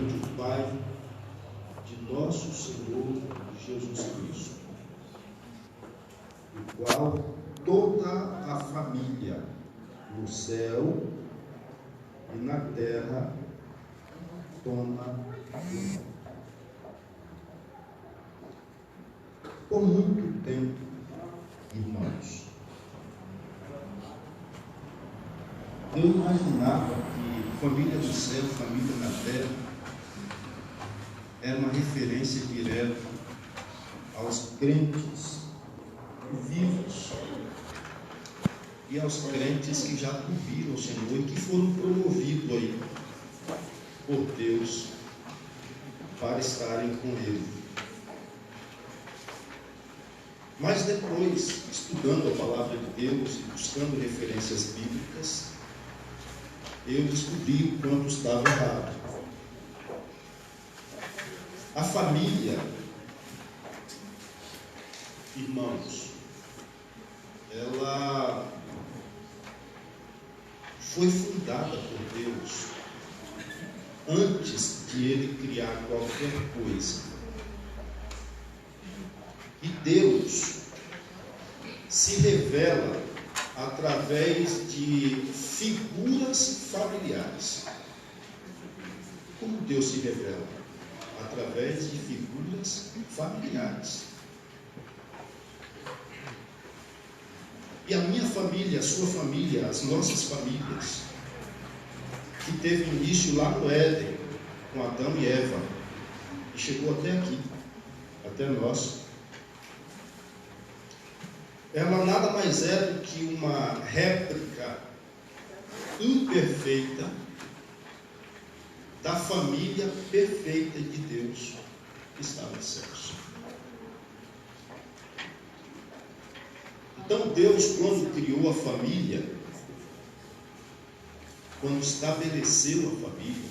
perante o Pai de nosso Senhor Jesus Cristo, o qual toda a família no céu e na terra toma nome. Por muito tempo, irmãos, eu imaginava que família no céu, família na terra, era uma referência direta aos crentes vivos e aos crentes que já viram o Senhor e que foram promovidos aí por Deus para estarem com Ele. Mas depois, estudando a palavra de Deus e buscando referências bíblicas, eu descobri o quanto estava errado. A família, irmãos, ela foi fundada por Deus antes de Ele criar qualquer coisa. E Deus se revela através de figuras familiares. Como Deus se revela? Através de figuras familiares. E a minha família, a sua família, as nossas famílias, que teve início lá no Éden, com Adão e Eva, e chegou até aqui, até nós, ela nada mais é do que uma réplica imperfeita da família perfeita de Deus que está nos céus. Então Deus, quando criou a família, quando estabeleceu a família,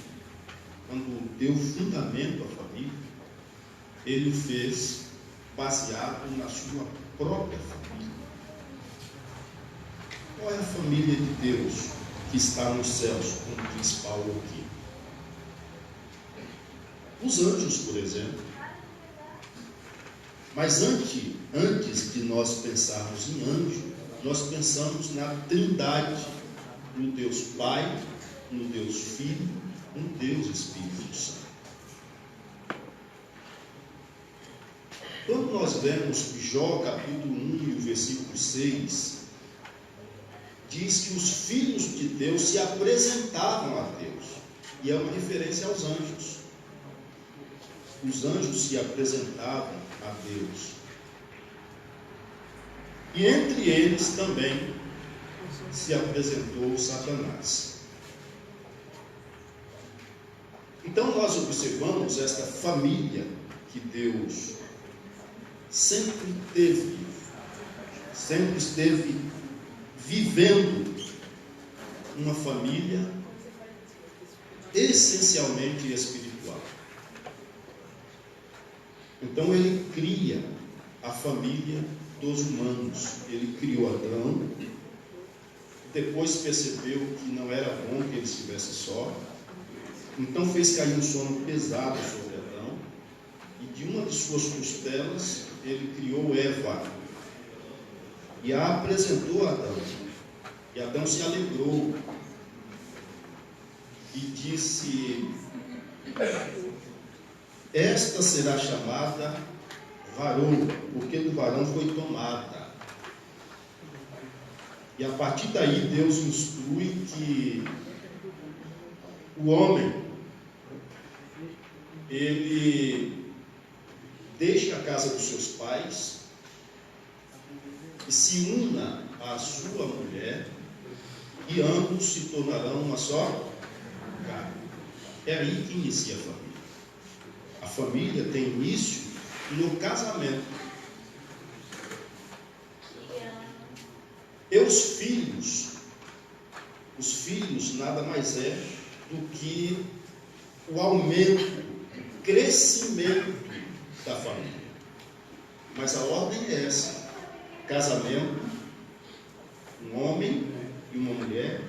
quando deu fundamento à família, Ele o fez baseado na sua própria família. Qual é a família de Deus que está nos céus, como diz Paulo aqui? Os anjos, por exemplo. Mas antes de nós pensarmos em anjo, nós pensamos na Trindade, no Deus Pai, no Deus Filho, no Deus Espírito Santo. Quando nós lemos Jó capítulo 1 e o versículo 6, diz que os filhos de Deus se apresentavam a Deus, e é uma referência aos anjos. Os anjos se apresentavam a Deus, e entre eles também se apresentou Satanás. Então nós observamos esta família que Deus sempre esteve vivendo, uma família essencialmente espiritual. Então Ele cria a família dos humanos. Ele criou Adão, depois percebeu que não era bom que ele estivesse só, então fez cair um sono pesado sobre Adão, e de uma de suas costelas Ele criou Eva, e a apresentou a Adão, e Adão se alegrou, e disse: esta será chamada varão, porque do varão foi tomada. E a partir daí Deus instrui que o homem, ele deixe a casa dos seus pais e se una à sua mulher, e ambos se tornarão uma só carne. É aí que inicia a família. A família tem início no casamento. E os filhos nada mais é do que o aumento, o crescimento da família. Mas a ordem é essa: casamento, um homem e uma mulher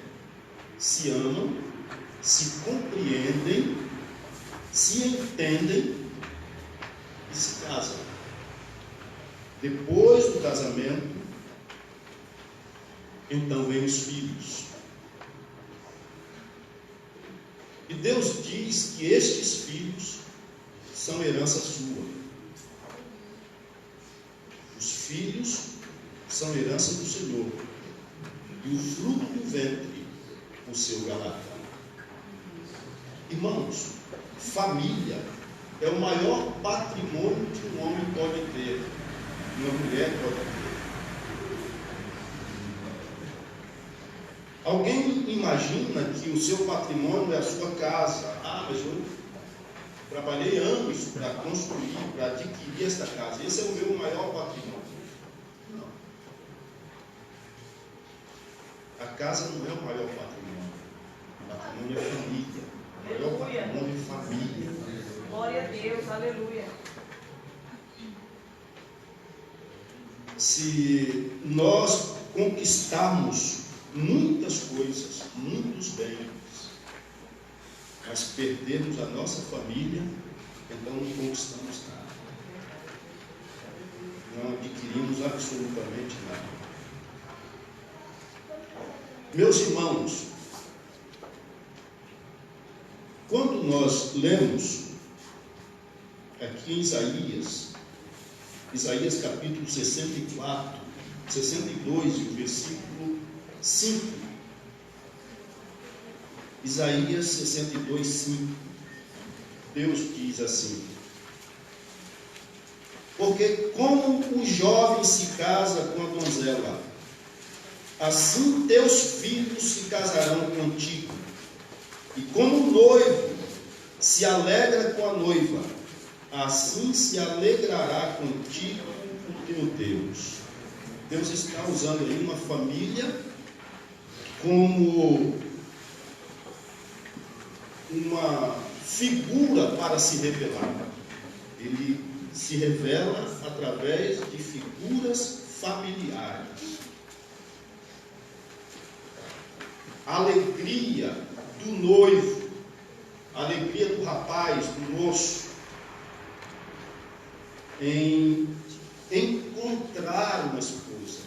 se amam, se compreendem se entendem e se casam. Depois do casamento, então vem os filhos. E Deus diz que estes filhos são herança sua. Os filhos são herança do Senhor. E o fruto do ventre, o seu galardão. Irmãos, família é o maior patrimônio que um homem pode ter, uma mulher pode ter. Alguém imagina que o seu patrimônio é a sua casa. Ah, mas eu trabalhei anos para construir, para adquirir esta casa. Esse é o meu maior patrimônio. Não. A casa não é o maior patrimônio. O patrimônio é família. O maior patrimônio é família. Glória a Deus, aleluia. Se nós conquistarmos muitas coisas, muitos bens, mas perdermos a nossa família, então não conquistamos nada. Não adquirimos absolutamente nada. Meus irmãos, quando nós lemos aqui em Isaías capítulo 64, 62 e o versículo 5. Isaías 62, 5. Deus diz assim: porque como o jovem se casa com a donzela, assim teus filhos se casarão contigo. E como o noivo se alegra com a noiva, assim se alegrará contigo o teu Deus. Deus está usando aí uma família como uma figura para se revelar. Ele se revela através de figuras familiares. A alegria do noivo, a alegria do rapaz, do moço, em encontrar uma esposa.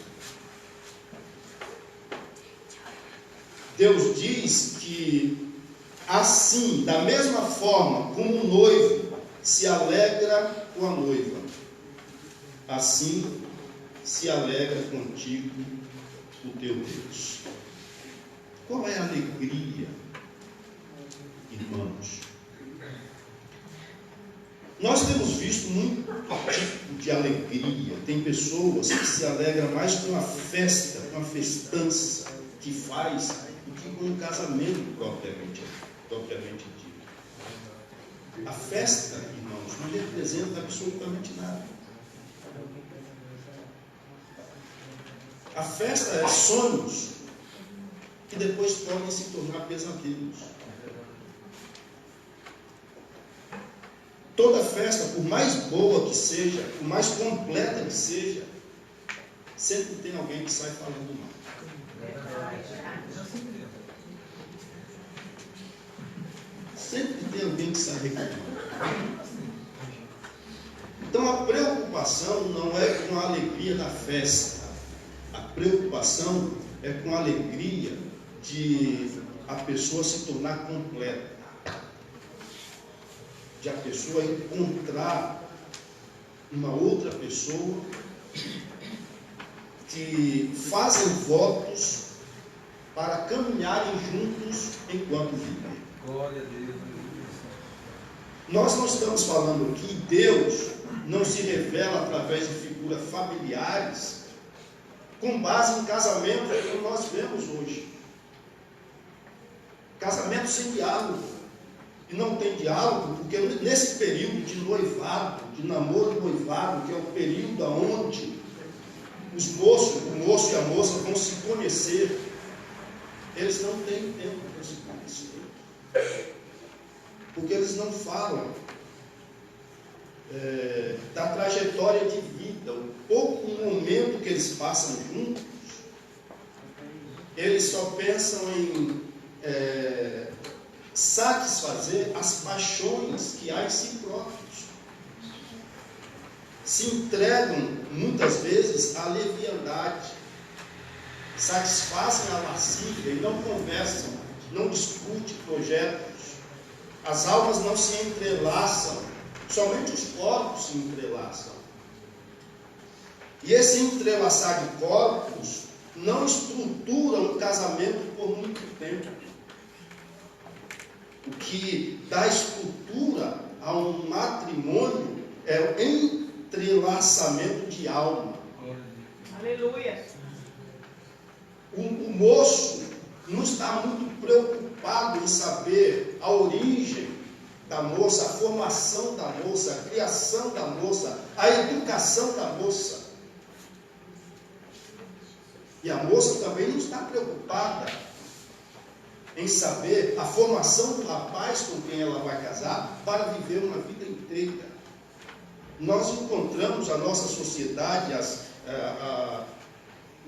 Deus diz que assim, da mesma forma como o noivo se alegra com a noiva, assim se alegra contigo o teu Deus. Qual é a alegria, irmãos? Nós temos visto muito tipo de alegria. Tem pessoas que se alegram mais com a festa, com a festança que faz, do que com o casamento propriamente dito. A festa, irmãos, não representa absolutamente nada. A festa é sonhos que depois podem se tornar pesadelos. Toda festa, por mais boa que seja, por mais completa que seja, sempre tem alguém que sai falando mal. Sempre tem alguém que sai reclamando. Então a preocupação não é com a alegria da festa. A preocupação é com a alegria de a pessoa se tornar completa. De a pessoa encontrar uma outra pessoa que fazem votos para caminharem juntos enquanto vivem. Glória a Deus. Nós não estamos falando que Deus não se revela através de figuras familiares com base em casamento como nós vemos hoje. Casamento sem diálogo. E não tem diálogo porque nesse período de noivado, de namoro e noivado, que é o período onde o moço e a moça vão se conhecer, eles não têm tempo para se conhecer. Porque eles não falam da trajetória de vida, o pouco momento que eles passam juntos, eles só pensam em satisfazer as paixões que há em si próprios. Se entregam, muitas vezes, à leviandade, satisfazem a lascívia e não conversam, não discutem projetos. As almas não se entrelaçam, somente os corpos se entrelaçam. E esse entrelaçar de corpos não estrutura um casamento por muito tempo. O que dá estrutura a um matrimônio é o entrelaçamento de alma. Aleluia. O moço não está muito preocupado em saber a origem da moça, a formação da moça, a criação da moça, a educação da moça. E a moça também não está preocupada em saber a formação do rapaz com quem ela vai casar para viver uma vida inteira. Nós encontramos a nossa sociedade,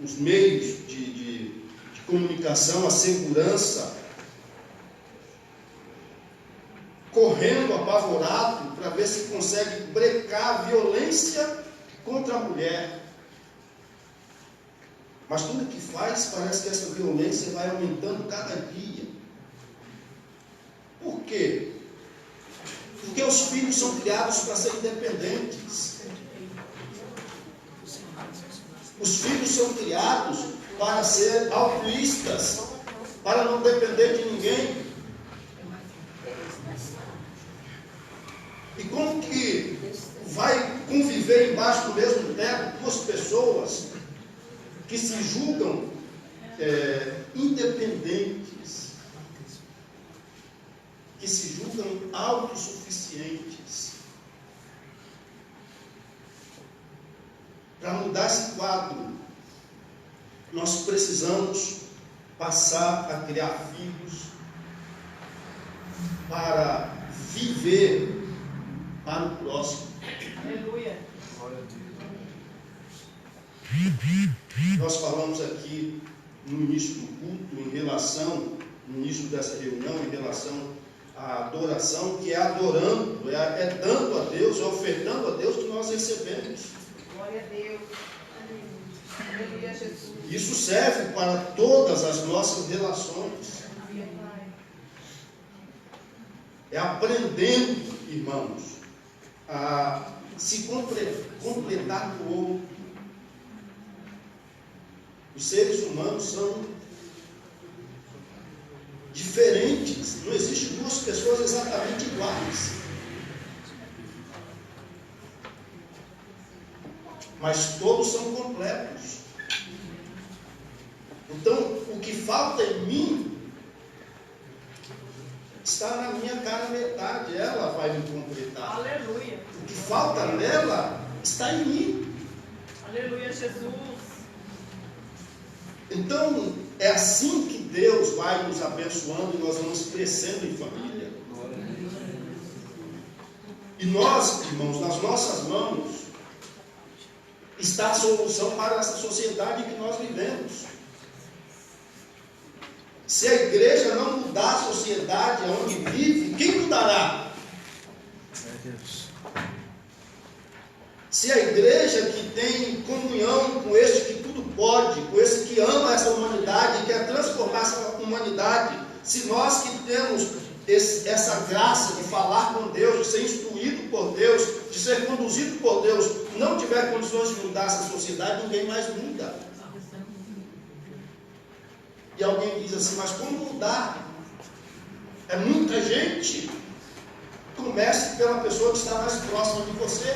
os meios de comunicação, a segurança, correndo apavorado para ver se consegue brecar a violência contra a mulher. Mas tudo que faz, parece que essa violência vai aumentando cada dia. Por quê? Porque os filhos são criados para serem independentes. Os filhos são criados para ser altruístas, para não depender de ninguém. E como que vai conviver embaixo do mesmo teto duas pessoas que se julgam independentes, que se julgam autossuficientes? Para mudar esse quadro, nós precisamos passar a criar filhos para viver para o próximo. Aleluia. Nós falamos aqui no início do culto, no início dessa reunião, em relação à adoração, que é adorando, é dando a Deus, é ofertando a Deus que nós recebemos. Glória a Deus. Aleluia, Jesus. Isso serve para todas as nossas relações. É aprendendo, irmãos, a se completar com o outro. Os seres humanos são diferentes. Não existem duas pessoas exatamente iguais. Mas todos são completos. Então, o que falta em mim está na minha cara metade. Ela vai me completar. Aleluia. O que falta nela está em mim. Aleluia, Jesus. Então, é assim que Deus vai nos abençoando e nós vamos crescendo em família. E nós, irmãos, nas nossas mãos está a solução para essa sociedade que nós vivemos. Se a igreja não mudar a sociedade onde vive, quem mudará? Se a igreja que tem comunhão com esse que tudo pode, com esse que ama essa humanidade, quer transformar essa humanidade, se nós que temos essa graça de falar com Deus, de ser instruído por Deus, de ser conduzido por Deus, não tiver condições de mudar essa sociedade, ninguém mais muda. E alguém diz assim, mas como mudar? É muita gente. Comece pela pessoa que está mais próxima de você.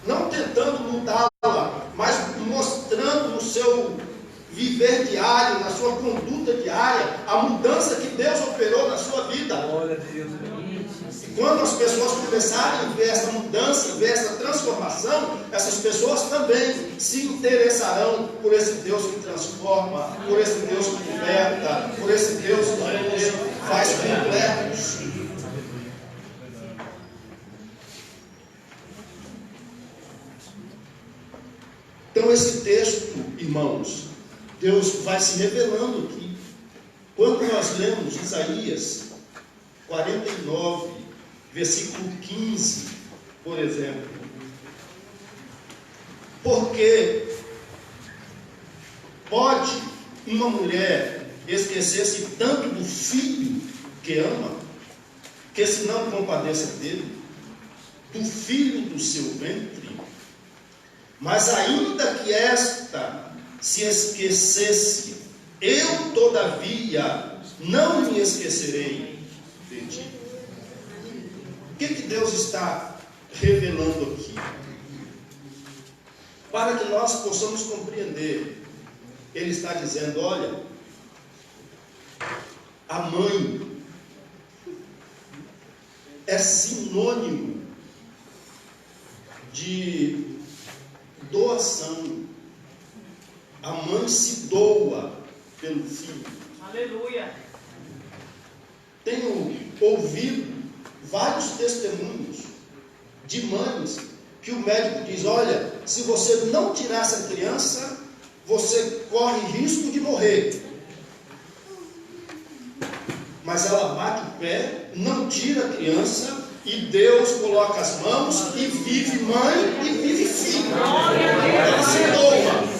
Não tentando mudá-la, mas mostrando no seu viver diário, na sua conduta diária, a mudança que Deus operou na sua vida. Glória a Deus. E quando as pessoas começarem a ver essa mudança, ver essa transformação, essas pessoas também se interessarão por esse Deus que transforma, por esse Deus que liberta, por esse Deus que faz completos. Então esse texto, irmãos, Deus vai se revelando aqui. Quando nós lemos Isaías 49, versículo 15, por exemplo, porque pode uma mulher esquecer-se tanto do filho que ama, que se não compadeça dele, do filho do seu ventre, mas ainda que esta se esquecesse, eu todavia não me esquecerei de ti. O que Deus está revelando aqui? Para que nós possamos compreender, Ele está dizendo: olha, a mãe é sinônimo de doação. A mãe se doa pelo filho. Aleluia. Tenho ouvido vários testemunhos de mães que o médico diz: olha, se você não tirar essa criança, você corre risco de morrer. Mas ela bate o pé, não tira a criança, e Deus coloca as mãos e vive mãe e vive filho. Ela se doa.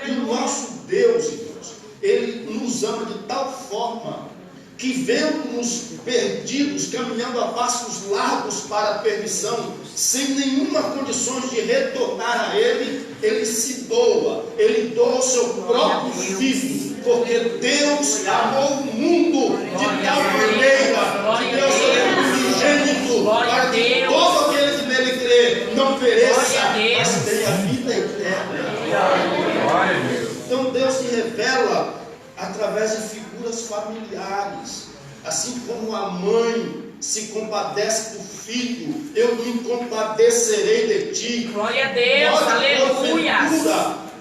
E o nosso Deus, irmãos, Ele nos ama de tal forma que, vendo-nos perdidos, caminhando a passos largos para a perdição, sem nenhuma condição de retornar a Ele, Ele se doa. Ele doa o seu próprio filho, porque Deus amou o mundo de tal maneira que Deus deu o unigênito para que todo aquele que nele crê não pereça, mas tenha vida eterna. Então Deus se revela através de figuras familiares, assim como a mãe se compadece do filho, eu me compadecerei de ti. Glória a Deus, aleluia.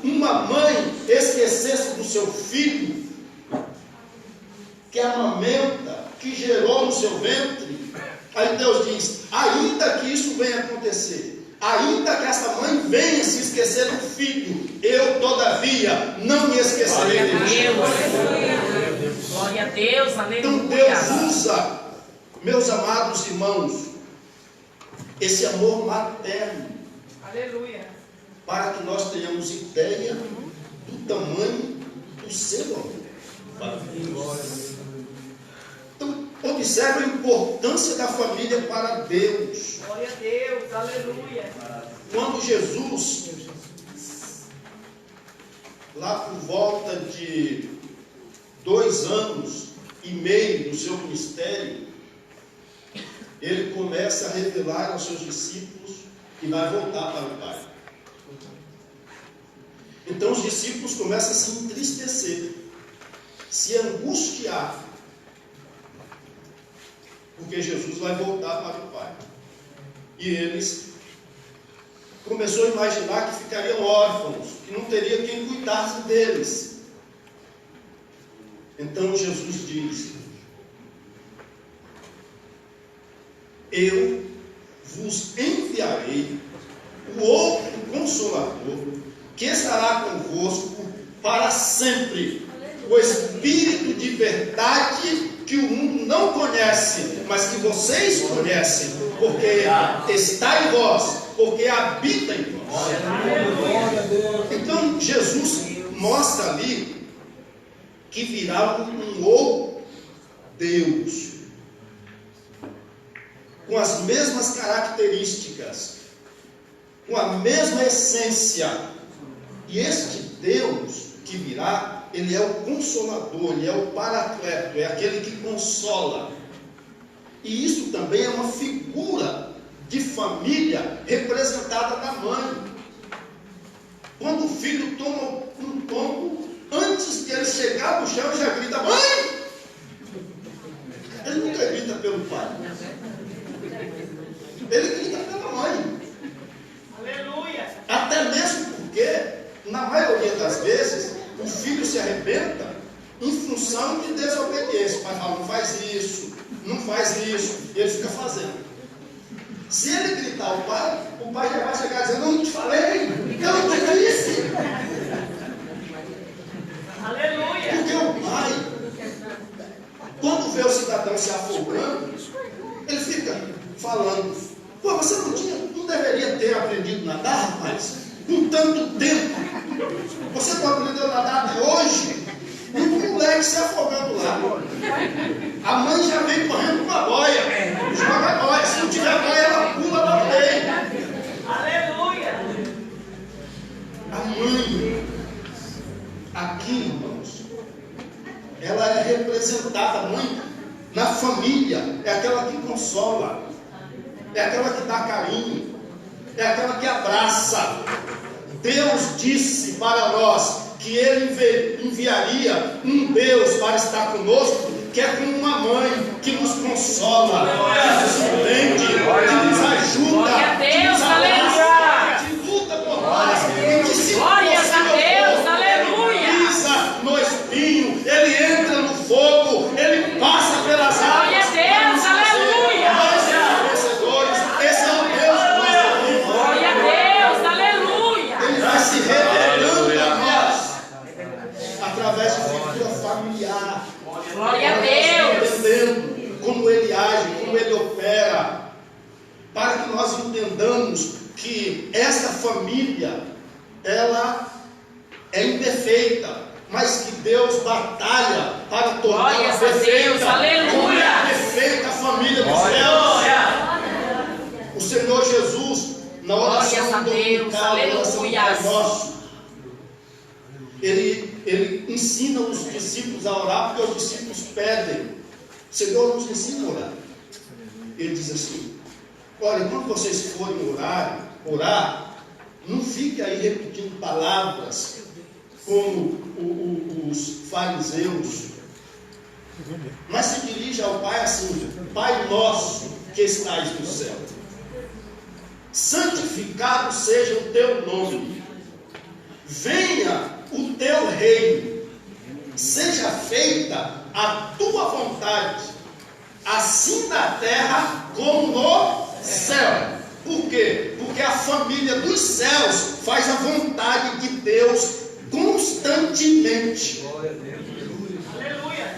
Uma mãe esquecesse do seu filho, que amamenta, que gerou no seu ventre, aí Deus diz: ainda que isso venha acontecer, ainda que essa mãe venha se esquecer do filho, eu todavia não me esquecerei de ti. Glória a Deus, aleluia. Então Deus usa, meus amados irmãos, esse amor materno, Aleluia. para que nós tenhamos ideia do tamanho do seu amor. Então, observe a importância da família para Deus. Glória a Deus, aleluia. Quando Jesus, lá por volta de 2 anos e meio do seu ministério, ele começa a revelar aos seus discípulos que vai voltar para o Pai. Então os discípulos começam a se entristecer, se angustiar, porque Jesus vai voltar para o Pai. E eles começaram a imaginar que ficariam órfãos, que não teria quem cuidasse deles. Então Jesus diz: eu vos enviarei o outro Consolador, que estará convosco para sempre, o Espírito de verdade que o mundo não conhece, mas que vocês conhecem, porque está em vós, porque habita em vós. Então Jesus mostra ali que virá um outro Deus, com as mesmas características, com a mesma essência. E este Deus que virá, Ele é o Consolador, Ele é o Paracleto, é aquele que consola. E isso também é uma figura de família representada na mãe. Quando o filho toma um tombo, antes de ele chegar no chão, ele já grita: mãe! Ele nunca grita pelo pai, ele grita pela mãe. Aleluia. Até mesmo porque, na maioria das vezes, o filho se arrebenta em função de desobediência. O pai fala: não faz isso, não faz isso, e ele fica fazendo. Se ele gritar ao pai, o pai já vai chegar dizendo: eu não te falei, eu não te disse. quando vê o cidadão se afogando, ele fica falando: pô, você não deveria ter aprendido a nadar, rapaz? Com tanto tempo. Você não aprendeu a nadar até hoje? E o moleque se afogando lá. A mãe já vem correndo com a boia. Joga a boia. Se não tiver boia, ela pula na areia. Aleluia. A mãe, aqui, irmãos, ela é representada, a mãe, na família. É aquela que consola. É aquela que dá carinho. É aquela que abraça. Deus disse para nós que Ele enviaria um Deus para estar conosco, que é como uma mãe que nos consola, que nos entende, que nos ajuda, que nos abraça, que luta por nós, e que se Glórias a Deus, aleluia. Pisa no espinho, Ele entra no fogo, Ele passa pelas águas. Glória a Deus, aleluia. Nós somos vencedores. Esse é o Deus que nós servimos. Glória a Deus, aleluia. Ele vai se revelando a nós através de figura familiar. Glória a Deus. Entendendo como Ele age, como Ele opera, para que nós entendamos que esta família, ela é imperfeita, mas que Deus batalha para torná-la Glórias a perfeita. Deus, aleluia. Como é a perfeita família dos céus. O Senhor Jesus, na oração Glórias a Deus, dominical, na oração do Pai aleluias. Nosso, Ele ensina os discípulos a orar, porque os discípulos pedem: Senhor, nos ensina a orar. Ele diz assim: olha, quando vocês forem orar, não fique aí repetindo palavras como os fariseus, mas se dirija ao Pai assim: Pai nosso que estais no céu, santificado seja o teu nome, venha o teu reino, seja feita a tua vontade, assim na terra como no céu. Por quê? Porque a família dos céus faz a vontade de Deus constantemente. Aleluia.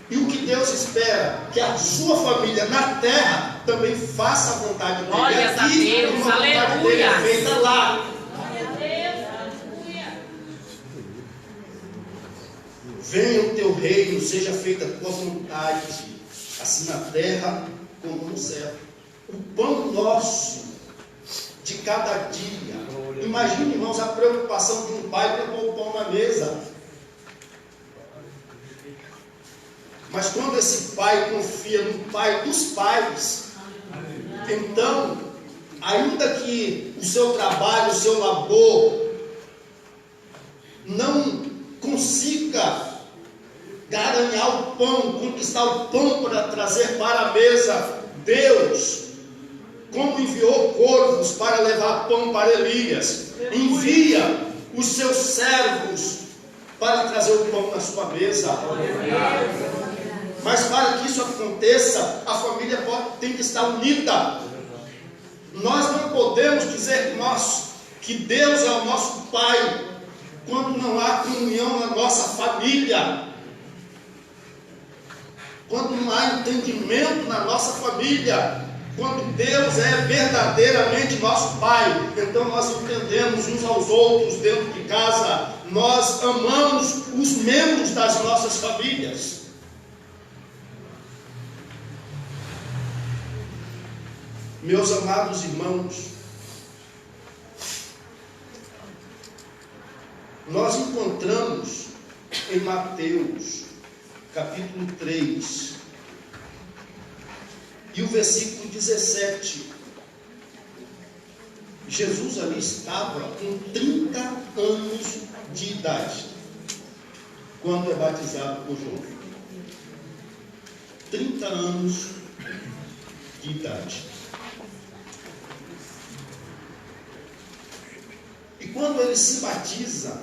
E o que Deus espera? Que a sua família na terra também faça a vontade dele Glórias a aqui, Deus, como a vontade dele é aleluia. feita lá. Venha o teu reino, seja feita a tua vontade, assim na terra como no céu. O pão nosso de cada dia. Imagine, irmãos, a preocupação de um pai para pôr o pão na mesa. Mas quando esse pai confia no Pai dos pais, então, ainda que o seu trabalho, o seu labor não consiga garanhar o pão, conquistar o pão para trazer para a mesa, Deus, como enviou corvos para levar pão para Elias, envia os seus servos para trazer o pão na sua mesa. Mas para que isso aconteça, a família tem que estar unida. Nós não podemos dizer que Deus é o nosso Pai quando não há comunhão na nossa família, quando não há entendimento na nossa família. Quando Deus é verdadeiramente nosso Pai, então nós entendemos uns aos outros dentro de casa, nós amamos os membros das nossas famílias. Meus amados irmãos, nós encontramos em Mateus, capítulo 3, e o versículo 17, Jesus ali estava com 30 anos de idade, quando é batizado por João. 30 anos de idade. E quando ele se batiza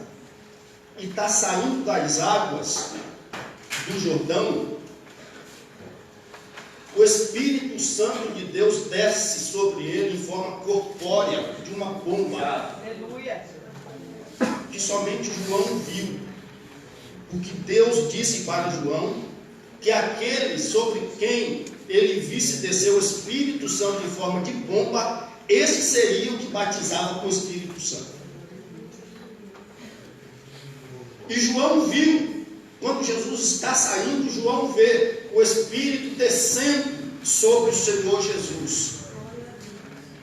e está saindo das águas do Jordão, o Espírito Santo de Deus desce sobre ele em forma corpórea de uma pomba. Aleluia. Que somente João viu. O que Deus disse para João que aquele sobre quem ele visse descer o Espírito Santo em forma de pomba, esse seria o que batizava com o Espírito Santo. E João viu, quando Jesus está saindo, João vê o Espírito descendo sobre o Senhor Jesus.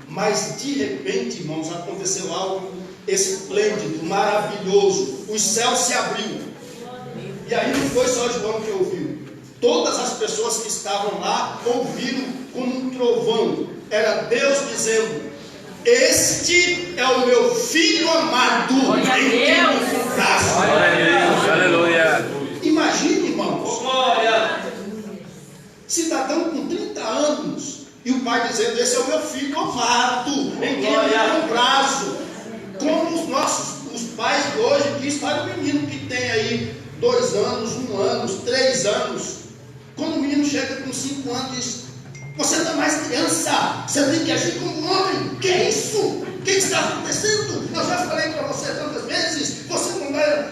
Mas de repente, irmãos, aconteceu algo esplêndido, maravilhoso. Os céus se abriu. E aí não foi só João que ouviu. Todas as pessoas que estavam lá ouviram como um trovão. Era Deus dizendo: este é o meu filho amado, Glória a em quem Deus. me compraste. Glória a Deus, aleluia. Imagine, irmãos, cidadão com 30 anos, e o pai dizendo: esse é o meu filho amado, em quem me compraste. Como os pais de hoje dizem para o menino que tem aí 2 anos, 1 ano, 3 anos. Quando o menino chega com 5 anos, diz: você não é mais criança, você tem que agir como um homem. Que é isso? O que está acontecendo? Eu já falei para você tantas vezes, você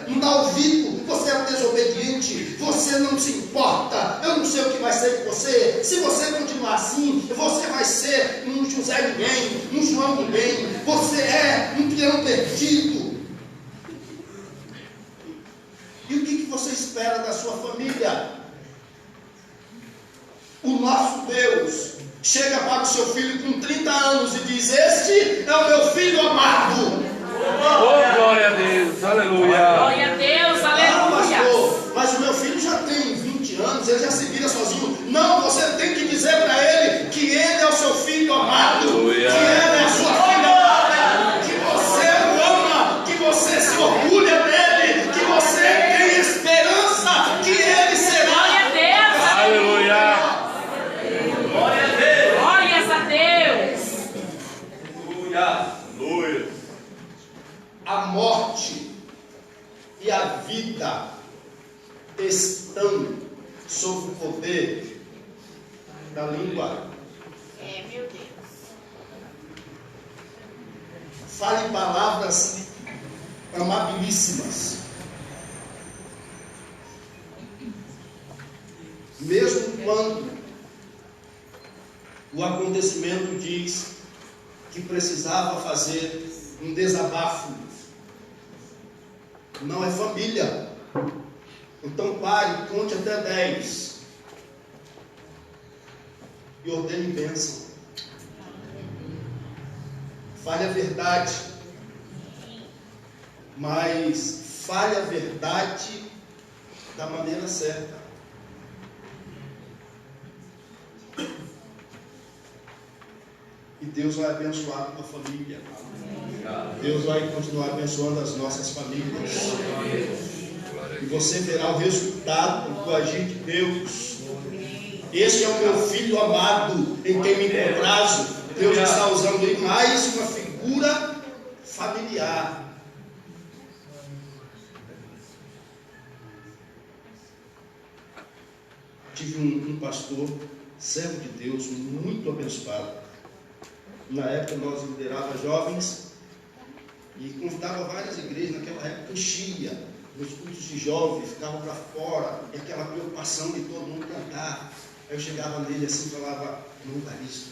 não dá ouvido, você é um desobediente, você não se importa, eu não sei o que vai ser de você. Se você continuar assim, você vai ser um José ninguém, um João ninguém, você é um peão perdido. E o que você espera da sua família? O nosso Deus chega para o seu filho com 30 anos e diz: este é o meu filho amado. Oh, glória a Deus, aleluia. Glória a Deus, Ah, aleluia. pastor, mas o meu filho já tem 20 anos, ele já se vira sozinho. Não, você tem que dizer para ele que ele é o seu filho amado, Aleluia. que ela é a sua filha amada, que você o ama, que você se orgulha dele, que você tem esperança que ele será. Glória a Deus. Aleluia. Glórias a Deus. Aleluia. A morte e a vida estão sob o poder da língua. Meu Deus. Fale palavras amabilíssimas. Mesmo quando o acontecimento diz que precisava fazer um desabafo. Não é família. Então pare, conte até 10 e ordene bênção. Fale a verdade, mas fale a verdade da maneira certa. E Deus vai abençoar a tua família. Deus vai continuar abençoando as nossas famílias. E você verá o resultado do agir de Deus. Este é o meu filho amado, em quem me comprazo. Deus está usando aí mais uma figura familiar. Tive um pastor, servo de Deus, muito abençoado. Na época nós liderávamos jovens e convidava várias igrejas. Naquela época enchia, nos cultos de jovens, ficava para fora, e aquela preocupação de todo mundo cantar. Aí eu chegava nele assim e falava: não, Evaristo,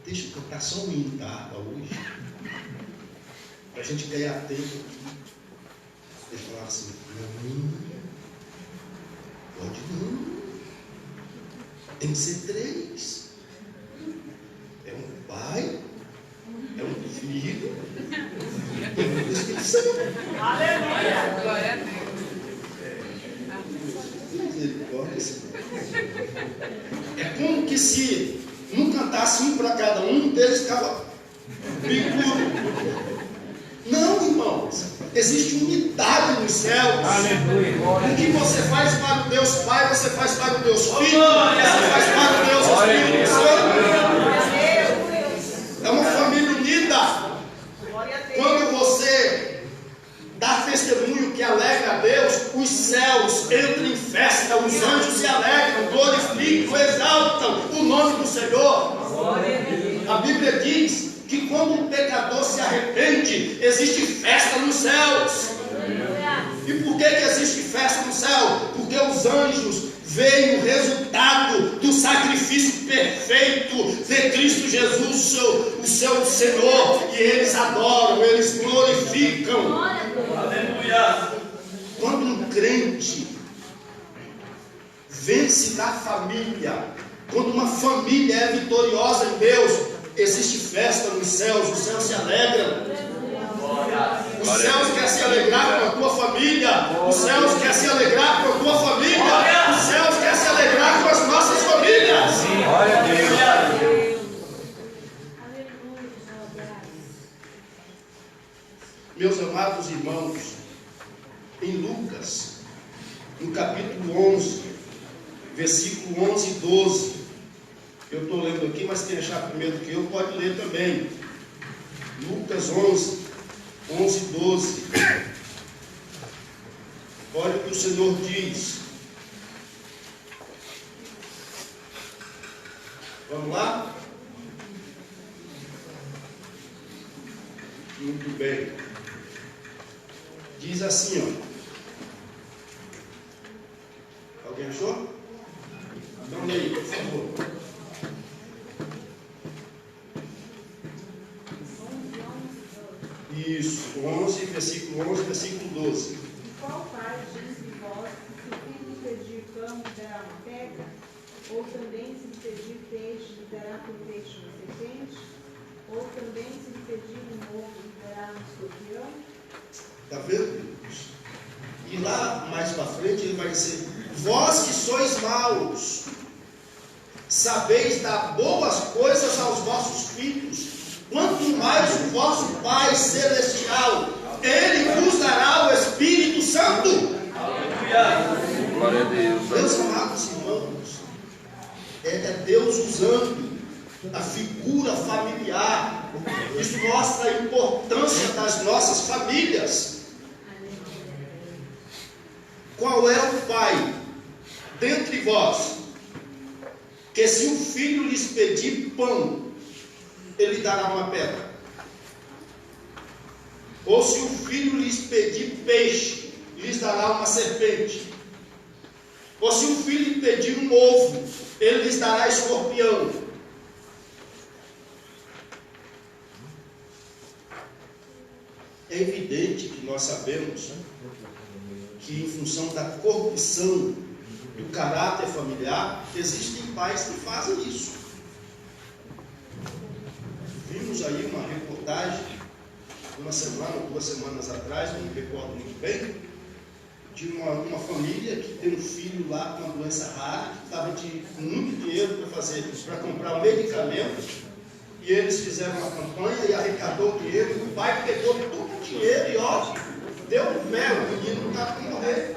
deixa eu cantar só um hino da harpa hoje, para a gente ganhar tempo aqui. Ele falava assim: não, pode não, tem que ser 3. É um pai, é um filho, é um Espírito Santo. Aleluia. Glória a Deus. Misericórdia, Senhor. É como que se não cantasse um para cada um deles ficava bicudo. Não, irmãos, existe unidade nos céus. O que você faz para o Deus Pai, você faz para o Deus Filho, você faz para o Deus Espírito Santo. É uma família unida. Quando você dá testemunho que alegra a Deus, os céus entram em festa, os anjos se alegram, glorificam, exaltam o nome do Senhor. A Bíblia diz que quando um pecador se arrepende, existe festa nos céus. E por que existe festa no céu, porque os anjos veem o resultado do sacrifício perfeito de Cristo Jesus, o seu Senhor, e eles adoram, eles glorificam. Aleluia. Quando um crente vence na família, quando uma família é vitoriosa em Deus, existe festa nos céus, os céus se alegram. Os céus querem se alegrar com a tua família, os céus querem se alegrar com a tua família, os céus querem se alegrar com as nossas famílias. Glória a Deus. Meus amados irmãos, em Lucas, no capítulo 11, versículo 11 e 12, eu estou lendo aqui, mas quem achar primeiro que eu pode ler também. Lucas 11 e 12. Olha o que o Senhor diz. Vamos lá? Muito bem. Diz assim, ó. Alguém achou? Então leia, por favor. Isso, 11, versículo 11, versículo 12. Qual pai diz de vós que se o filho pedir pão lhe dará uma pedra? Ou também se lhe pedir peixe lhe dará por peixe uma serpente? Ou também se lhe pedir um ovo lhe dará um escorpião? Está vendo? E lá mais para frente ele vai dizer: vós que sois maus, sabeis dar boas coisas aos vossos filhos, quanto mais o vosso Pai Celestial, Ele vos dará o Espírito Santo. Glória a Deus. Meus amados irmãos, é Deus usando a figura familiar. Isso mostra a importância das nossas famílias. Qual é o pai dentre vós que, se o filho lhes pedir pão, ele dará uma pedra? Ou se o filho lhes pedir peixe, lhes dará uma serpente? Ou se o filho lhe pedir um ovo, ele lhes dará escorpião? É evidente que nós sabemos que, em função da corrupção do caráter familiar, existem pais que fazem isso. Vimos aí uma reportagem, uma semana ou 2 semanas atrás, não me recordo muito bem, de uma família que tem um filho lá com uma doença rara, que estava de muito dinheiro para comprar um medicamento, e eles fizeram uma campanha e arrecadou o dinheiro, e o pai pegou todo o dinheiro e ó, deu o pé, o menino não estava para morrer.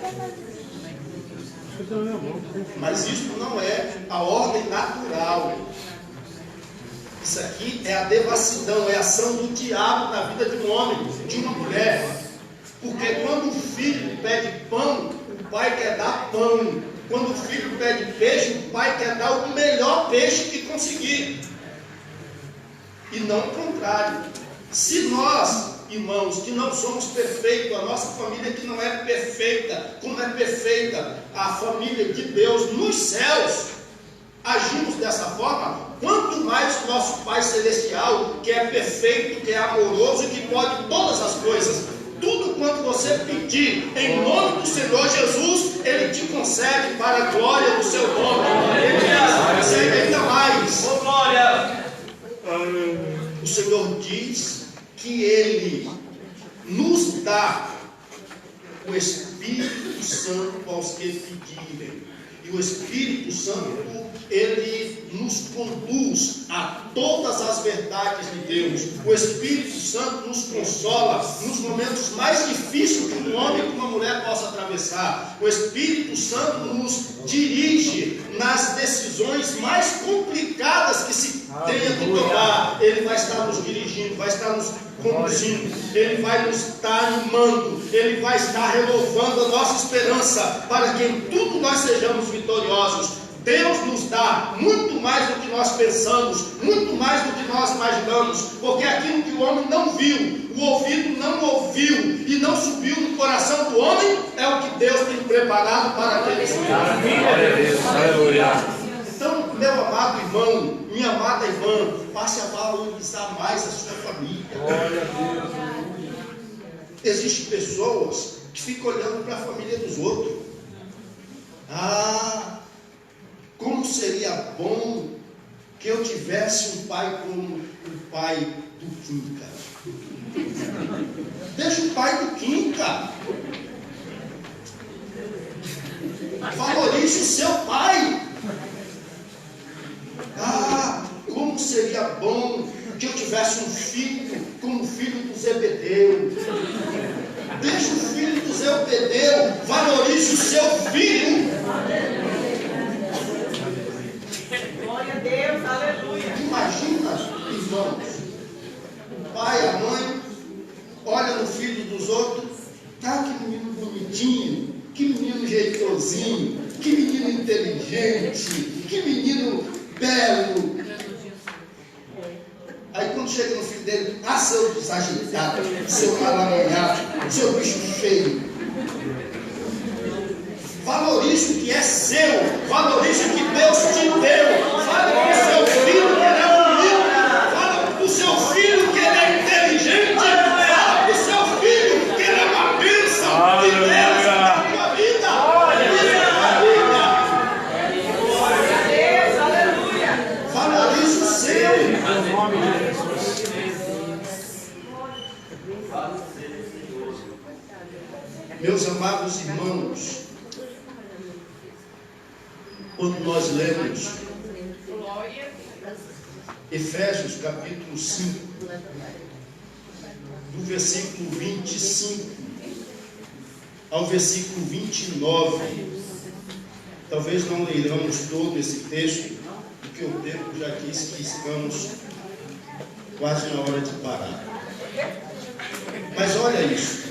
Mas isso não é a ordem natural. Isso aqui é a devassidão, é a ação do diabo na vida de um homem, de uma mulher. Porque quando o filho pede pão, o pai quer dar pão. Quando o filho pede peixe, o pai quer dar o melhor peixe que conseguir. E não o contrário. Se nós, irmãos, que não somos perfeitos, a nossa família que não é perfeita, como é perfeita a família de Deus nos céus, agimos dessa forma, quanto mais o nosso Pai Celestial, que é perfeito, que é amoroso e que pode todas as coisas, tudo quanto você pedir em nome do Senhor Jesus, Ele te concede para a glória do seu nome. Ele te concede ainda mais. Oh, glória! O Senhor diz que Ele nos dá o Espírito Santo aos que pedirem. E o Espírito Santo, Ele nos conduz a todas as verdades de Deus. O Espírito Santo nos consola nos momentos mais difíceis que um homem e uma mulher possa atravessar. O Espírito Santo nos dirige nas decisões mais complicadas que se tenha que tomar. Ele vai estar nos dirigindo, vai estar nos conduzindo, Ele vai nos estar animando, Ele vai estar renovando a nossa esperança para que em tudo nós sejamos vitoriosos. Deus nos dá muito mais do que nós pensamos, muito mais do que nós imaginamos, porque aquilo que o homem não viu, o ouvido não ouviu e não subiu no coração do homem, é o que Deus tem preparado para aqueles que Glória a Deus. Aleluia. Então, meu amado irmão, minha amada irmã, passe a valorizar mais a sua família. Glória a Deus. Existem pessoas que ficam olhando para a família dos outros. Ah, como seria bom que eu tivesse um pai como o pai do Kim, cara. Deixa o pai do Kim, cara. Valorize o seu pai. Ah, como seria bom que eu tivesse um filho como o filho do Zebedeu. Deixa o filho do Zebedeu, valorize o seu filho. Glória a Deus, aleluia. Imagina, irmãos, o pai, a mãe, olha no filho dos outros, tá, que menino bonitinho, que menino jeitosinho, que menino inteligente, que menino belo. Aí quando chega no filho dele, seu desajeitado, seu malamanhado, seu bicho feio. Valorize o que é seu, valorize o que Deus te deu. Fala para o seu filho que ele é bonito, fala para o seu filho que ele é inteligente, fala para o seu filho que ele é uma bênção de Deus na tua vida. Glória a Deus, aleluia. Valorize o seu. Em nome de Jesus. Meus amados irmãos, quando nós lemos Glória. Efésios capítulo 5, do versículo 25 ao versículo 29, talvez não leiramos todo esse texto, porque o tempo já diz que estamos quase na hora de parar. Mas olha isso.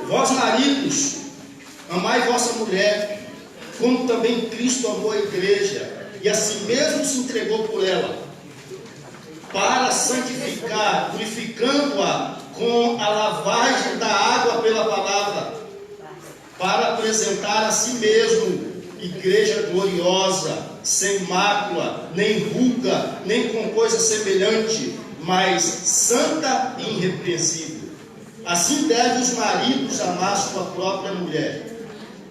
Vós maridos, amai vossa mulher, como também Cristo amou a igreja, e assim mesmo se entregou por ela, para santificar, purificando-a com a lavagem da água pela palavra, para apresentar a si mesmo igreja gloriosa, sem mácula, nem ruga, nem com coisa semelhante, mas santa e irrepreensível. Assim devem os maridos amar sua própria mulher,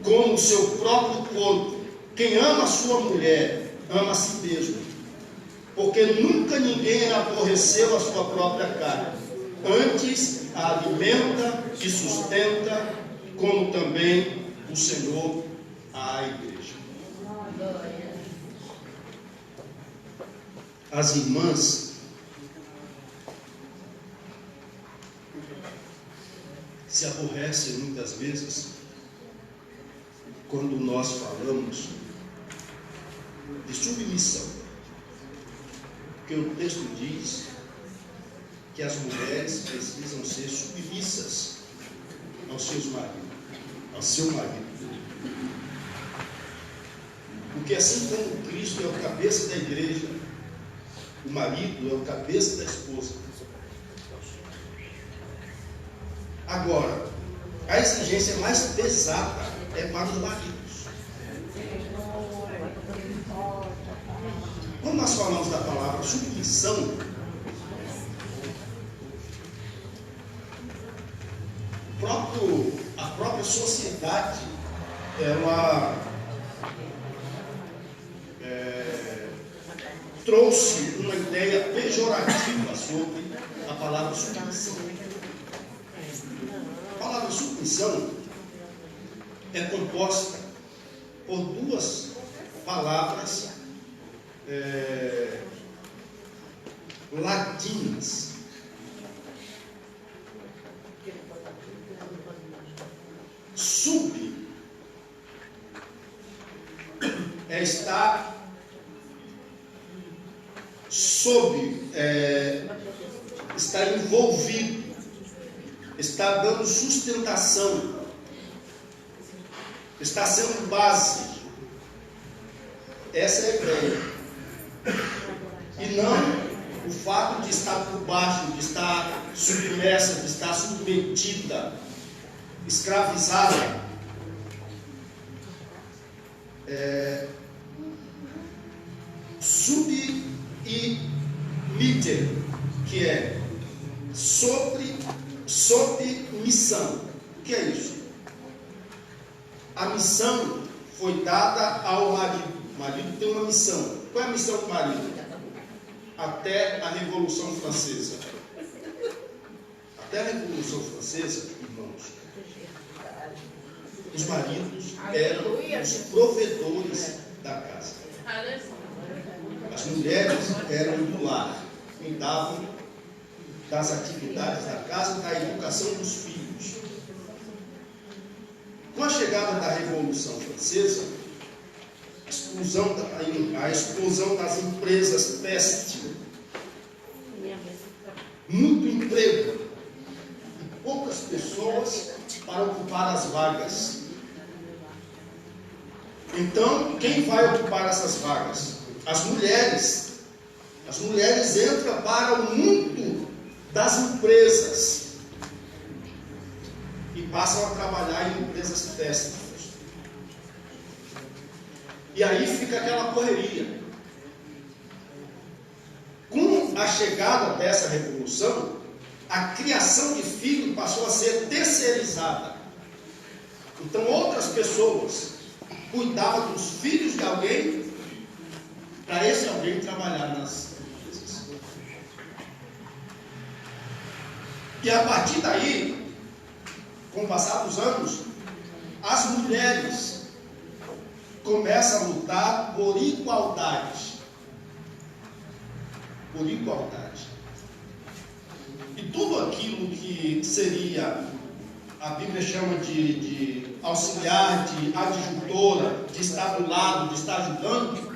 como o seu próprio corpo. Quem ama a sua mulher, ama a si mesmo. Porque nunca ninguém aborreceu a sua própria carne. Antes a alimenta e sustenta, como também o Senhor à igreja. As irmãs se aborrecem muitas vezes quando nós falamos de submissão, porque o texto diz que as mulheres precisam ser submissas aos seus maridos, ao seu marido, porque assim como Cristo é o cabeça da igreja, o marido é o cabeça da esposa. Agora, a exigência mais pesada é para os maridos. Quando nós falamos da palavra submissão, a própria sociedade, ela trouxe uma ideia pejorativa sobre a palavra submissão. A palavra submissão é composta por duas palavras latinas. Sub é estar sob, está envolvido, está dando sustentação, está sendo base. Essa é a ideia. E não o fato de estar por baixo, de estar submersa, de estar submetida. escravizada, sub e liter, que é sobre missão. O que é isso? A missão foi dada ao marido. O marido tem uma missão. Qual é a missão do marido? Até a Revolução Francesa. Até a Revolução Francesa, irmãos, os maridos eram os provedores da casa. As mulheres eram do lar, cuidavam das atividades da casa, da educação dos filhos. Com a chegada da Revolução Francesa, a explosão das empresas têxtil, muito emprego e poucas pessoas para ocupar as vagas. Então, quem vai ocupar essas vagas? As mulheres. As mulheres entram para o mundo das empresas e passam a trabalhar em empresas têxteis. E aí fica aquela correria. Com a chegada dessa revolução, a criação de filho passou a ser terceirizada. Então outras pessoas cuidavam dos filhos de alguém, para esse alguém trabalhar nas empresas. E a partir daí, com o passar dos anos, as mulheres começam a lutar por igualdade. Por igualdade. E tudo aquilo que seria, a Bíblia chama de auxiliar, de adjutora, de estar do lado, de estar ajudando,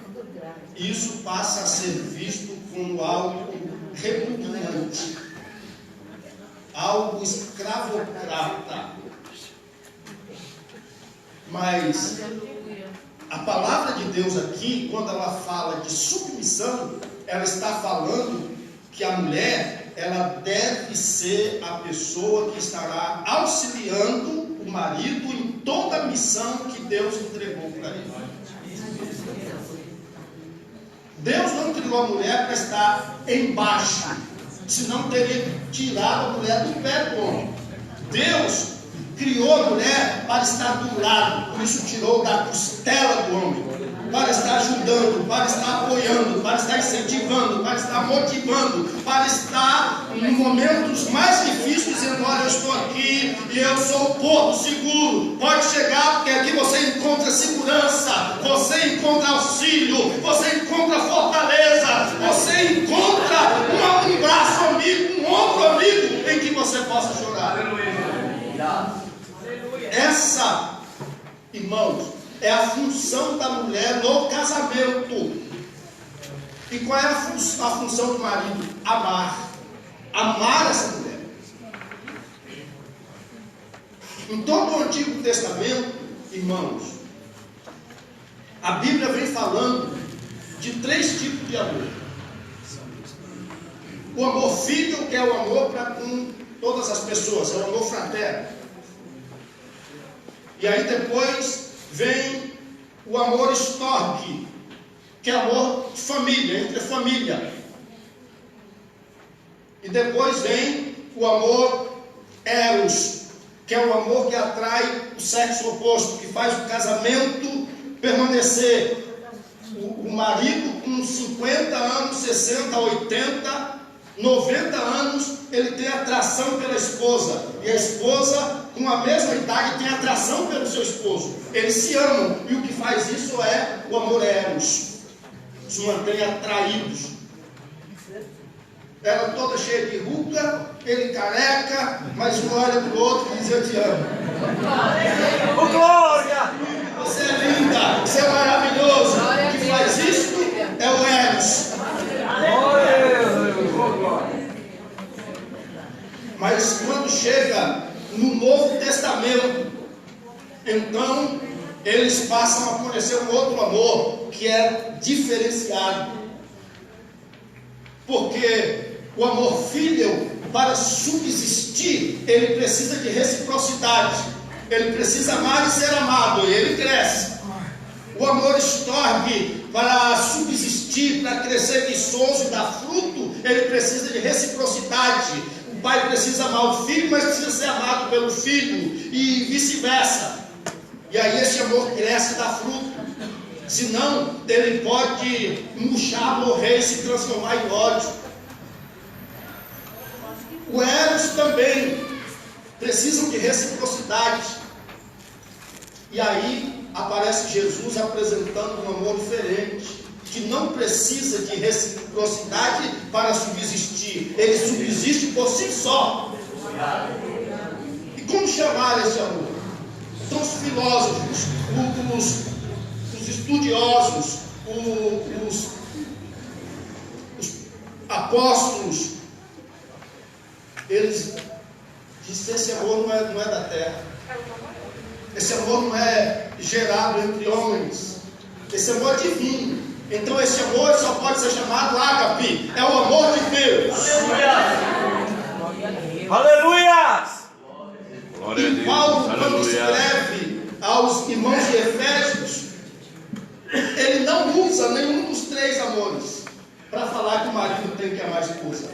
isso passa a ser visto como algo repugnante, algo escravocrata. Mas a palavra de Deus aqui, quando ela fala de submissão, ela está falando que a mulher, ela deve ser a pessoa que estará auxiliando o marido em toda a missão que Deus entregou para ele. Deus não criou a mulher para estar embaixo, senão teria tirado a mulher do pé do homem. Deus criou a mulher para estar do lado, por isso tirou da costela do homem, para estar ajudando, para estar apoiando, para estar incentivando, para estar motivando, para estar em momentos mais difíceis, dizendo: olha, eu estou aqui e eu sou o porto seguro, pode chegar, porque aqui você encontra segurança, você encontra auxílio, você encontra fortaleza, você encontra um braço amigo, um ombro amigo em que você possa chorar. Essa, irmãos, é a função da mulher no casamento. E qual é a função do marido? Amar. Amar essa mulher. Em todo o Antigo Testamento, irmãos, a Bíblia vem falando de 3 tipos de amor. O amor filho, que é o amor para com todas as pessoas, é o amor fraterno. E aí depois vem o amor storge, que é amor de família, entre família. E depois vem o amor eros, que é o amor que atrai o sexo oposto, que faz o casamento permanecer. O marido com 50 anos, 60, 80, 90 anos, ele tem atração pela esposa. E a esposa, com a mesma idade, tem atração pelo seu esposo. Eles se amam. E o que faz isso é o amor eros. Se mantém atraídos. Ela toda cheia de ruga, ele careca, mas um olha para o outro e diz: eu te amo. Oh, glória! Você é linda, você é maravilhoso. O que faz isso é o eros. Mas quando chega no Novo Testamento, então eles passam a conhecer um outro amor que é diferenciado. Porque o amor filial, para subsistir, ele precisa de reciprocidade. ele precisa amar e ser amado, e ele cresce. O amor estorgue para subsistir, para crescer viçoso e dar fruto, ele precisa de reciprocidade. O pai precisa amar o filho, mas precisa ser amado pelo filho, e vice-versa. E aí esse amor cresce e dá fruto. Senão, ele pode murchar, morrer e se transformar em ódio. O Eros também precisam de reciprocidade. E aí aparece Jesus apresentando um amor diferente, que não precisa de reciprocidade para subsistir. Ele subsiste por si só. E como chamar esse amor? Então os filósofos, os estudiosos, os apóstolos, eles dizem que esse amor não é da terra. Esse amor não é gerado entre homens. Esse amor é divino. Então esse amor só pode ser chamado ágape. É o amor de Deus. Aleluia! E Paulo, quando escreve aos irmãos de Efésios, ele não usa nenhum dos três amores para falar que o marido tem que amar a esposa.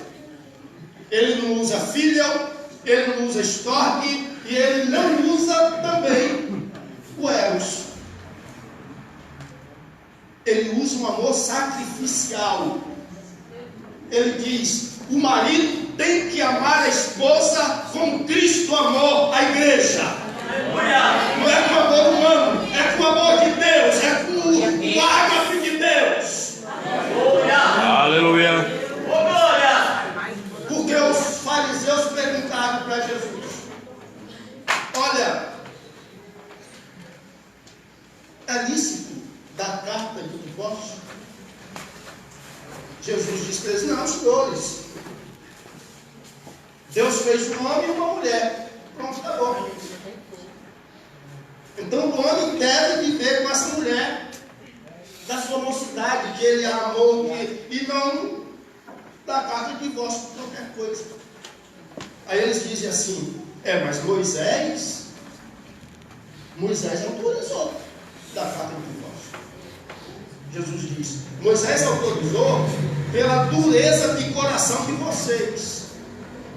Ele não usa filial, ele não usa estorque, e ele não usa também o eros. Ele usa um amor sacrificial. Ele diz: o marido tem que amar a esposa como Cristo amou a igreja. Não é com amor humano, é com o amor de Deus, é com o ágape de Deus. Aleluia! Porque os fariseus perguntaram para Jesus: olha, é lícito dar carta de divórcio? Jesus disse para eles: não, senhores, Deus fez um homem e uma mulher. Pronto, está bom. Então o homem deve viver com essa mulher da sua mocidade, que ele amou, e não dar carta de divórcio por qualquer coisa. Aí eles dizem assim: mas Moisés autorizou dar carta de divórcio. Jesus diz: Moisés autorizou pela dureza de coração de vocês.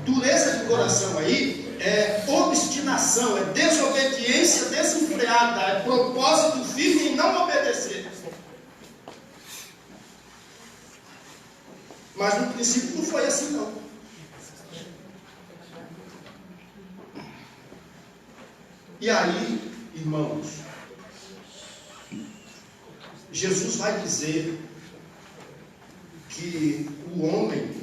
Dureza de coração aí é obstinação, é desobediência desenfreada, é propósito firme em não obedecer. Mas no princípio não foi assim não. E aí, irmãos, Jesus vai dizer que o homem,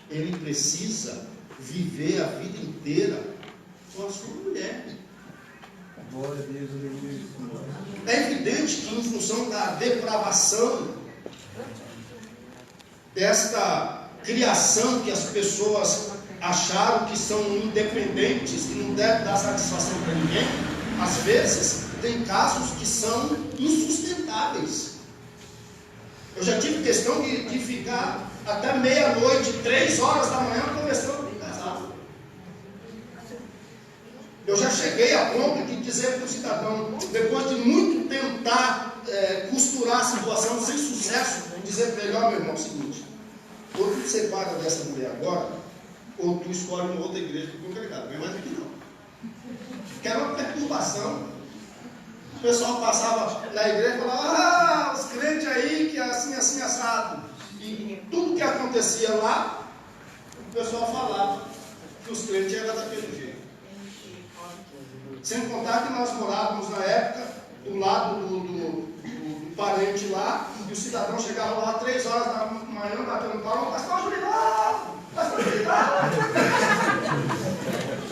ele precisa viver a vida inteira com a sua mulher. É evidente que em função da depravação, desta criação que as pessoas acharam que são independentes, que não devem dar satisfação para ninguém, às vezes tem casos que são insustentáveis. Eu já tive questão de ficar até meia-noite, 3 horas da manhã, conversando com o casal. Eu já cheguei a ponto de dizer para o cidadão, depois de muito tentar costurar a situação sem sucesso, dizer para ele: ó, meu irmão, é o seguinte, ou tu te separa dessa mulher agora, ou tu escolhe uma outra igreja para congregar, não é mais aqui não. Que era uma perturbação. O pessoal passava na igreja e falava: os crentes aí que é assim, assim, assado. E tudo que acontecia lá, o pessoal falava que os crentes eram daquele jeito. Sem contar que nós morávamos na época do lado do parente lá, e o cidadão chegava lá 3 horas da manhã, batendo palma: pastor Julião! Pastor Julião!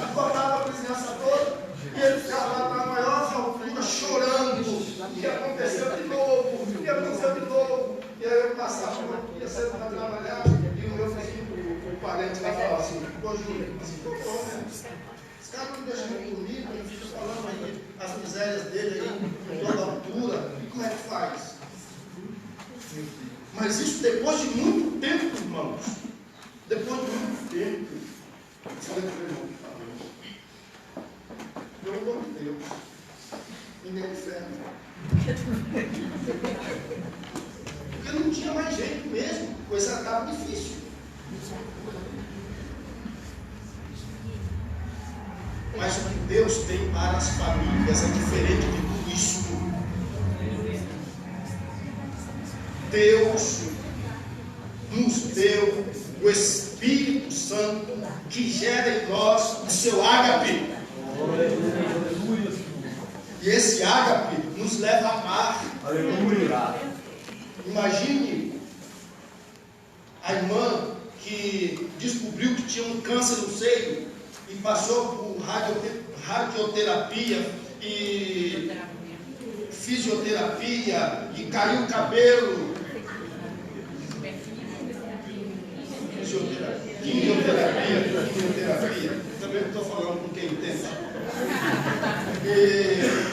Acordava a vizinhança toda, e ele ficava lá na maior altura, chorando. O que aconteceu de novo? O que aconteceu de novo? E aí eu passava, ia cedo para trabalhar, e o meu filho, o parente lá, falava assim: pô, Júlio, assim, tô bom, né? Esse cara não deixa ele dormir, ele fica falando aí as misérias dele aí, com toda altura, e como é que faz? Mas isso depois de muito tempo, irmãos. Depois de muito tempo. Eu falei para o meu irmão: eu vou e nem inferno. Porque não tinha mais jeito mesmo, a coisa estava difícil. Mas o que Deus tem para as famílias é diferente de tudo isso. Deus nos deu o Espírito Santo que gera em nós o seu ágape. E esse ágape nos leva a amar. Imagine a irmã que descobriu que tinha um câncer no seio e passou por radioterapia e fisioterapia e caiu o cabelo. Quimioterapia. Também não estou falando com quem entende.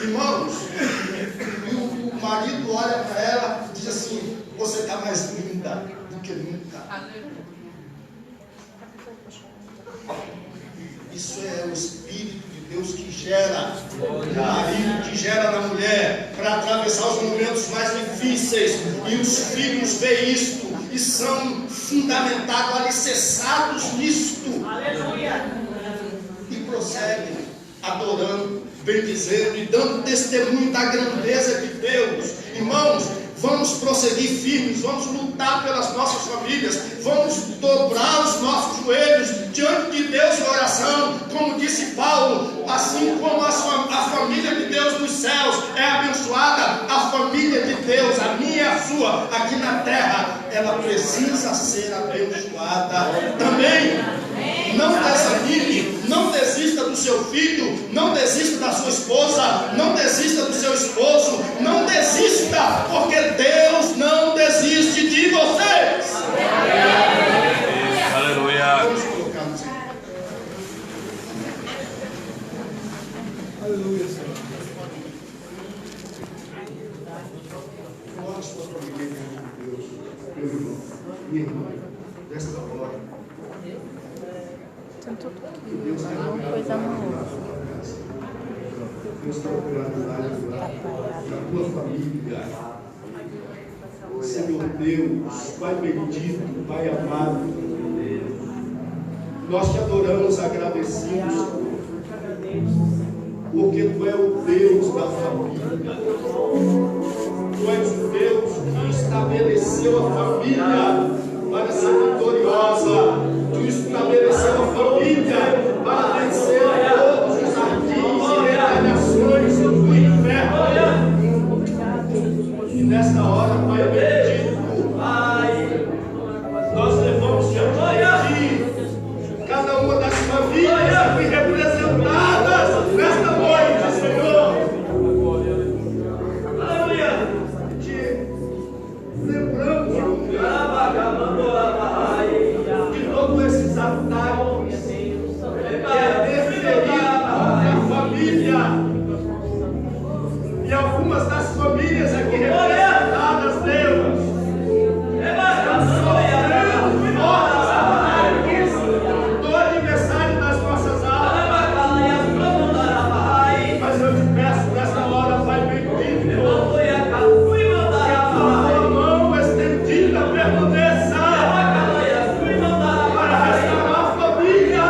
Irmãos, e o marido olha para ela e diz assim: você está mais linda do que nunca. Isso é o Espírito de Deus que gera no marido, que gera na mulher, para atravessar os momentos mais difíceis. E os filhos veem isto e são fundamentados, alicerçados nisto. Aleluia. E prosseguem adorando, bendizendo e dando testemunho da grandeza de Deus. Irmãos, vamos prosseguir firmes, vamos lutar pelas nossas famílias, vamos dobrar os nossos joelhos diante de Deus em oração, como disse Paulo, assim como a família de Deus nos céus é abençoada, a família de Deus, a minha e a sua, aqui na terra, ela precisa ser abençoada também. Não desanime, não desista do seu filho, não desista da sua esposa, não desista do seu esposo, não desista, porque Deus não desiste de vocês. Aleluia. Vamos colocar no Senhor. Aleluia, Senhor. Coloque sua família diante de Deus, meu irmão, minha irmã, desta hora. Deus tem uma coisa nova. Deus está operando na tua família. Senhor Deus, Pai bendito, Pai amado, nós te adoramos agradecidos, porque Tu é o Deus da família. Tu és o Deus que estabeleceu a família para ser vitoriosa. Tu estabeleceu a família para vencer todos os ardis e retaliações do inferno. E nesta hora, Pai bendito, nós levamos diante de Ti cada uma das famílias aqui representadas nesta noite, Senhor. Aleluia. Te lembramos de todos esses ataques que é deferido contra a família. E algumas das famílias aqui representadas, Deus, sofrendo fortes ataques do adversário das nossas almas. Mas eu te peço nesta hora, Pai bendito, que a tua mão estendida permaneça para restaurar a família.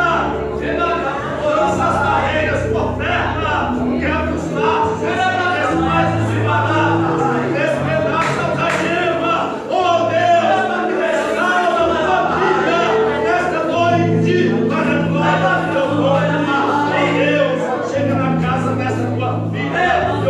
Lança as barreiras por terra, quebra os laços, desfaz os embaraços, despedaça a gema. Oh Deus, restaura a família nesta noite, para a glória do teu nome. Oh Deus, chega na casa dessa tua filha.